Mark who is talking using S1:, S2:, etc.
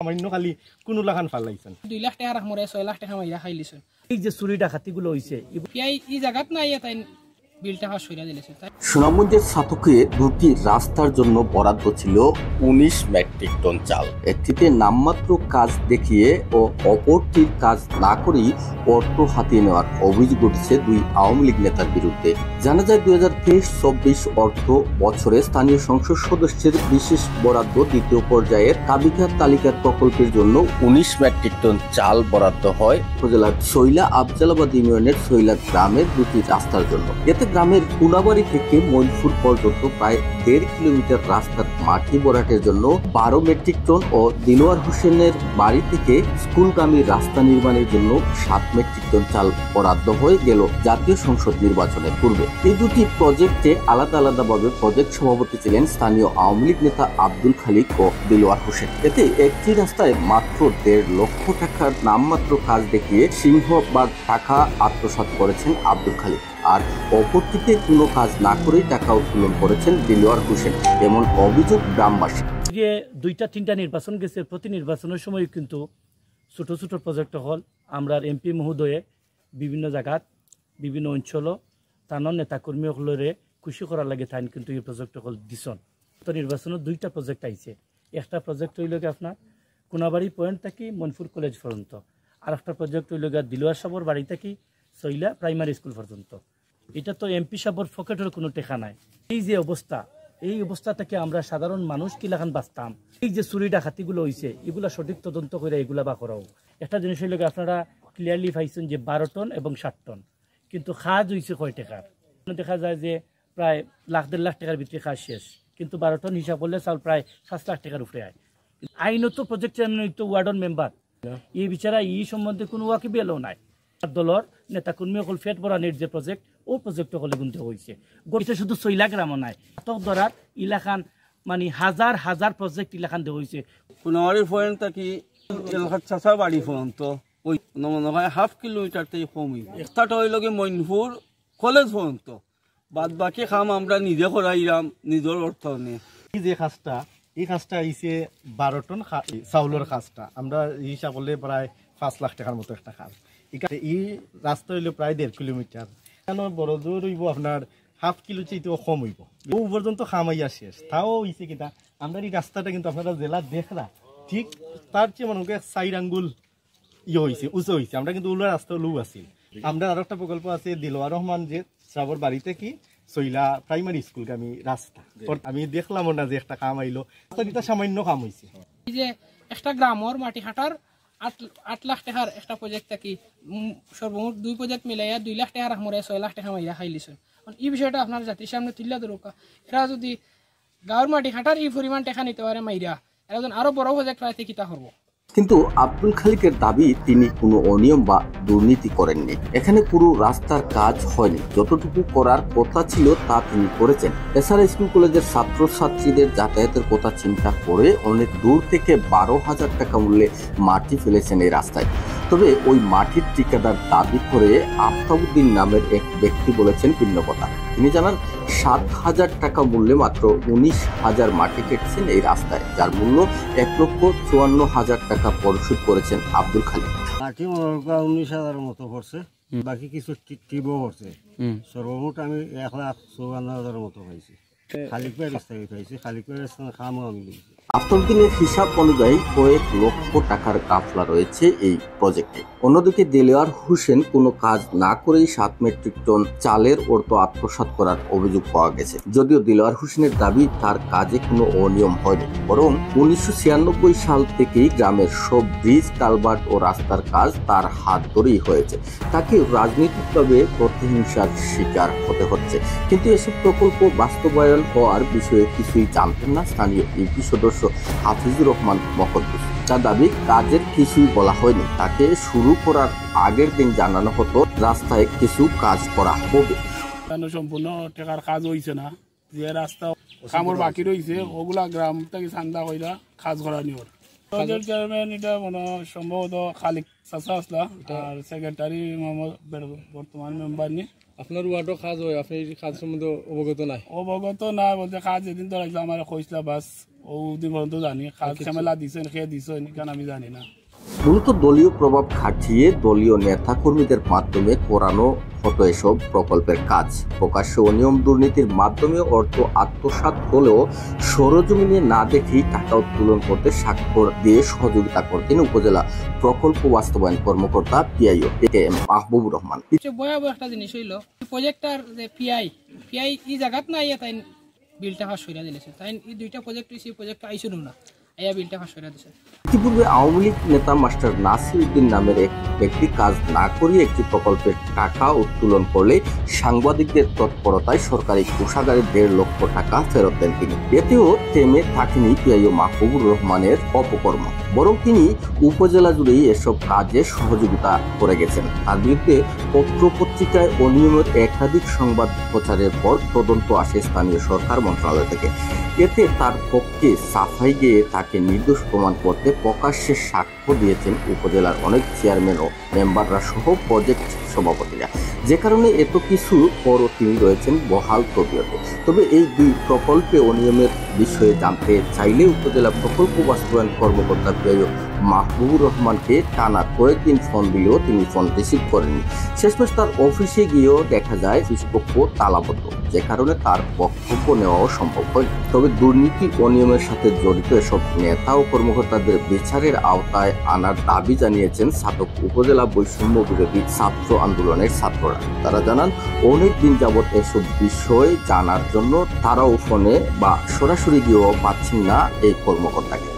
S1: সামান্য খালি কোন লাখান ফালাইছেন
S2: 2 লাখ টাকা রাখমরে 6 লাখ টাকা মাইরা খাইলিছেন
S1: এই যে চুরি ডাকাতিগুলো হইছে
S2: এই জায়গাত নাই তাই বিলটা পাস কইরা দিলেছে।
S3: সুনামগঞ্জের সাতকে দুটি রাস্তার জন্য বরাদ্দ ছিল 19 মেট্রিক টন চাল। একটিতে নামমাত্র কাজ দেখিয়ে ও অপরটির কাজ না করেই অর্থ হাতিয়ে নেওয়ার অভিযোগ উঠেছে দুই আওয়ামী লীগ নেতার বিরুদ্ধে। জানা যায় 2023-24 অর্থ বছরে স্থানীয় সংসদ সদস্যের বিশেষ বরাদ্দ দ্বিতীয় পর্যায়ের কাবিখার তালিকার প্রকল্পের জন্য 19 মেট্রিক টন চাল বরাদ্দ হয় উপজেলার শৈলা আফজালাবাদ ইউনিয়নের শৈলা গ্রামের দুটি রাস্তার জন্য। এতে গ্রামের কুনাবাড়ি থেকে মইনপুর পর্যন্ত প্রায় 1.5 কিলোমিটার রাস্তার মাটি ভরাটের জন্য 12 মেট্রিক টন ও দিলওয়ার হোসেনের বাড়ি থেকে স্কুলগামী রাস্তা নির্মাণের জন্য 7 মেট্রিক টন চাল বরাদ্দ হয়ে গেল জাতীয় সংসদ নির্বাচনের পূর্বে। এই দুটি প্রজেক্টে আলাদা আলাদাভাবে প্রজেক্ট সভাপতি ছিলেন স্থানীয় আওয়ামী লীগ নেতা আব্দুল খালিক ও দিলওয়ার হোসেন। এতে একটি রাস্তায় মাত্র 1.5 লক্ষ টাকার নামমাত্র কাজ দেখিয়ে সিংহভাগ টাকা আত্মসাৎ করেছেন আব্দুল খালিক, আর অপরটিতে কোনো কাজ না করেই টাকা উত্তোলন করেছেন দিলওয়ার হোসেন, এমন অভিযোগ গ্রামবাসী।
S1: যে 2-3টা নির্বাচন গেছে, প্রতি নির্বাচনের সময় কিন্তু ছোট ছোট প্রজেক্ট হল আমরা এমপি মহোদয়ে বিভিন্ন জায়গাত বিভিন্ন অঞ্চল তানোর নেতাকর্মীসকলরে খুশি করার লাগে তাই কিন্তু এই প্রজেক্ট হল দিছন। তো নির্বাচনের 2টা প্রজেক্ট আইছে। একটা প্রজেক্ট হইল আপনার কোনাবাড়ি পয়েন্ট থেকে মনপুর কলেজ পর্যন্ত, আর একটা প্রজেক্ট হইল দিলওয়ার সাবর বাড়ি থেকে শৈলা প্রাইমারি স্কুল পর্যন্ত। এটা তো এমপি সাবর পকেটের কোনো টেকা নাই। এই যে অবস্থা, এই অবস্থা থেকে আমরা সাধারণ মানুষ কি লাখান বাঁচতাম। এই যে চুরি ডাকাতিগুলো হয়েছে এগুলা সঠিক তদন্ত করে এগুলা বা করাও। একটা জিনিস হইল আপনারা ক্লিয়ারলি পাইছেন যে 12 টন এবং 60 টন, কিন্তু খাজ হয়েছে কয় টাকার। দেখা যায় যে প্রায় 1.5 লাখ টাকার ভিতরে কাজ শেষ, কিন্তু 12 টন হিসাব করলে চাল প্রায় 7 লাখ টাকার উপরে আয়। আইনত প্রজেক্ট ওয়ার্ডন মেম্বার এই বিচারা এই সম্বন্ধে কোনো ওয়াকিব এলো নাই। দলের নেতাকর্মী সকল ফেট বরানির যে প্রজেক্ট ও প্রজেক্ট সকলে গুনতে হয়েছে। গঠিত শুধু 6 লাখ গ্রামও নাই, ধরার ইলাকান মানে হাজার হাজার প্রজেক্ট ইলাকান দেওয়া হয়েছে।
S4: কোনাবাড়ি পয়েন্ট থাকি এলাকার চাষা বাড়ি পর্যন্ত ওই মনে হয় 1/2 কিলোমিটার থেকে কমই। একটা হইল কি মইনপুর কলেজ পর্যন্ত, বাদ বাকি কাম আমরা নিজে করাইলাম নিজের অর্থ নিয়ে।
S1: এই যে কাজটা, এই কাজটা আইছে 12 টন চাউলের কাজটা আমরা হিসাব করলে প্রায় 5 লাখ টাকার মতো একটা কাজ। এই রাস্তা হইল প্রায় 1.5 কিলোমিটার, বড় দূর হইব আপনার 1/2 কিলো চেয়েও কম হইব। ও পর্যন্ত খামাইয়া শেষ। তাও হইছে কিনা আমরা এই রাস্তাটা কিন্তু আপনারা জেলা দেখলা ঠিক তার চেয়ে মনে হয় 4 আঙ্গুল হয়েছে, উঁচু হয়েছে। আমরা কিন্তু উল্লা রাস্তা লু আছি। আমরা আরো একটা প্রকল্প আছে দিলওয়ার রহমান যে শ্রাবর বাড়িতে কি শৈলা প্রাইমারি স্কুল আমি রাস্তা আমি দেখলাম না যে একটা কাম আইলো, এটা সামান্য কাম হয়েছে।
S2: এই যে একটা গ্রামর মাটি হাঁটার 8 লাখ টাকার একটা প্রজেক্ট থাকি সর্বমোট 2 প্রজেক্ট মিলাইয়া 2 লাখ টাকা রাখমরে 6 লাখ টাকা মাইরা খাইলিছেন। এই বিষয়টা আপনার জাতির সামনে তুলে ধরুক। এরা যদি গাঁর মাটি হাঁটার এই পরিমাণ টাকা নিতে পারে মাইরা, এরা যখন আরো বড় প্রজেক্ট রাইতে কিতা করবো।
S3: কিন্তু আব্দুল খালিকের দাবি তিনি কোনো অনিয়ম বা দুর্নীতি করেননি। এখানে পুরো রাস্তার কাজ হয়নি, যতটুকু করার কথা ছিল তা তিনি করেছেন। এছাড়া স্কুল কলেজের ছাত্রছাত্রীদের যাতায়াতের কথা চিন্তা করে অনেক দূর থেকে 12,000 টাকা মূল্যে মাটি ফেলেছেন এই রাস্তায়। তবে ওই মাটির ঠিকাদার দাবি করে আফতাবউদ্দিন নামের এক ব্যক্তি বলেছেন ভিন্ন কথা। তিনি জানান 7,000 টাকা মূল্যে মাত্র 19,000 মাটি কেটেছেন এই রাস্তায়, যার মূল্য 1,54,000 টাকা পরিশোধ করেছেন আব্দুল খালিক।
S4: মাটি 19,000 মতো পড়ছে, বাকি কিছু টিপও পড়ছে। সর্বমোট আমি 1,54,000 মতো পাইছি। খালিক ভাই রাস্তা পাইছি, খালিক ভাই রাস্তা খামও আমি দিয়েছি।
S3: আফতাবউদ্দিনের হিসাব অনুযায়ী কয়েক লক্ষ টাকার গাফলা রয়েছে এই প্রজেক্টে। অন্যদিকে দিলওয়ার হোসেন কোনো কাজ না করেই 7 মেট্রিক টন চালের অর্থ আত্মসাৎ করার অভিযোগ পাওয়া গেছে। যদিও দিলওয়ার হোসেনের দাবি তার কাজে কোনো অনিয়ম হয়নি, বরং 1996 সাল থেকেই গ্রামের সব ব্রিজ, কালভার্ট ও রাস্তার কাজ তার হাত ধরেই হয়েছে। তাকে রাজনৈতিকভাবে প্রতিহিংসার শিকার হতে হচ্ছে। কিন্তু এসব প্রকল্প বাস্তবায়ন হওয়ার বিষয়ে কিছুই জানতেন না স্থানীয় ইউপি সদস্য হাফিজুর রহমান মকদ্দুস। তার দাবি কাজের কিছুই বলা হয়নি, তাকে শুরু করার আগের দিন জানানো হতো রাস্তায় কিছু কাজ করা হবে।
S5: সম্পূর্ণ টাকার কাজ হয়েছে না, যে রাস্তা কামড় বাকি রয়েছে ওগুলা গ্রাম থেকে চান্দা কইরা কাজ করা নিয়র। প্রজেক্ট চেয়ারম্যান এটা মনে সম্ভবত খালিক চাচা আসলা, আর সেক্রেটারি মোহাম্মদ বর্তমান মেম্বার নি।
S6: আপনার ওয়ার্ডও কাজ হয়, আপনি কাজ সম্বন্ধে অবগত নাই?
S5: অবগত না বলতে কাজ যেদিন তো আমার কইসলা বাস ও দিন পর্যন্ত জানি কাজ ঝামেলা দিছেন খেয়ে দিছেন কেন আমি জানি না।
S3: মূলত দলীয় প্রভাব খাটিয়ে দলীয় নেতাকর্মীদের মাধ্যমে করানো হতো এসব প্রকল্পের কাজ। প্রকাশ্য অনিয়ম দুর্নীতির মাধ্যমে অর্থ আত্মসাৎ হলেও সরজমিনে না দেখেই টাকা উত্তোলন করতে স্বাক্ষর দিয়ে সহযোগিতা করতেন উপজেলা প্রকল্প বাস্তবায়ন কর্মকর্তা পিআইও এম মাহবুবুর রহমান।
S2: ভয়াবহ একটা জিনিস হইল প্রজেক্টর যে পিআই এই জায়গাত নাই তাই বিলটা ফাঁস করে দিলেছে, তাই এই দুইটা প্রজেক্ট হয়েছে, প্রজেক্ট আইসুন না এই বিলটা ফাঁস করে দিয়েছে।
S3: ইতিপূর্বে আওয়ামী লীগ নেতা মাস্টার নাসির উদ্দিন নামের এক ব্যক্তি কাজ না করিয়ে একটি প্রকল্পের টাকা উত্তোলন করলে সাংবাদিকদের তৎপরতায় সরকারি কোষাগারে 1.5 লক্ষ টাকা ফেরত দেন তিনি। এতেও থেমে থাকেনি পিআইও মাহবুবুর রহমানের অপকর্ম, বরং তিনি উপজেলা জুড়েই এসব কাজে সহযোগিতা করে গেছেন। তার বিরুদ্ধে পত্রপত্রিকায় অনিয়মের একাধিক সংবাদ প্রচারের পর তদন্ত আসে স্থানীয় সরকার মন্ত্রণালয় থেকে। এতে তার পক্ষে সাফাই গেয়ে তাকে নির্দোষ প্রমাণ করতে প্রকাশ্যে সাক্ষ্য দিয়েছেন উপজেলার অনেক চেয়ারম্যান ও মেম্বাররা সহ প্রজেক্ট সভাপতিরা, যে কারণে এত কিছু পরও তিনি রয়েছেন বহাল তবিয়তে। তবে এই দুই প্রকল্পে অনিয়মের বিষয়ে জানতে চাইলে উপজেলা প্রকল্প বাস্তবায়ন কর্মকর্তা পিআইও মাহবুবুর রহমানকে টানা কয়েকদিন ফোন দিলেও তিনি ফোন রিসিভ করেননি। শেষমেশ তার অফিসে গিয়েও দেখা যায় অফিস পক্ষ তালাবদ্ধ, যে কারণে তার বক্তব্য নেওয়াও সম্ভব হয়নি। তবে দুর্নীতি অনিয়মের সাথে জড়িত এসব নেতা ও কর্মকর্তাদের বিচারের আওতায় আনার দাবি জানিয়েছেন ছাতক উপজেলা বৈষম্য বিরোধী ছাত্র আন্দোলনের ছাত্ররা। তারা জানান অনেক দিন যাবৎ এসব বিষয় জানার জন্য তারাও ফোনে বা সরাসরি গিয়েও পাচ্ছেন না এই কর্মকর্তাকে।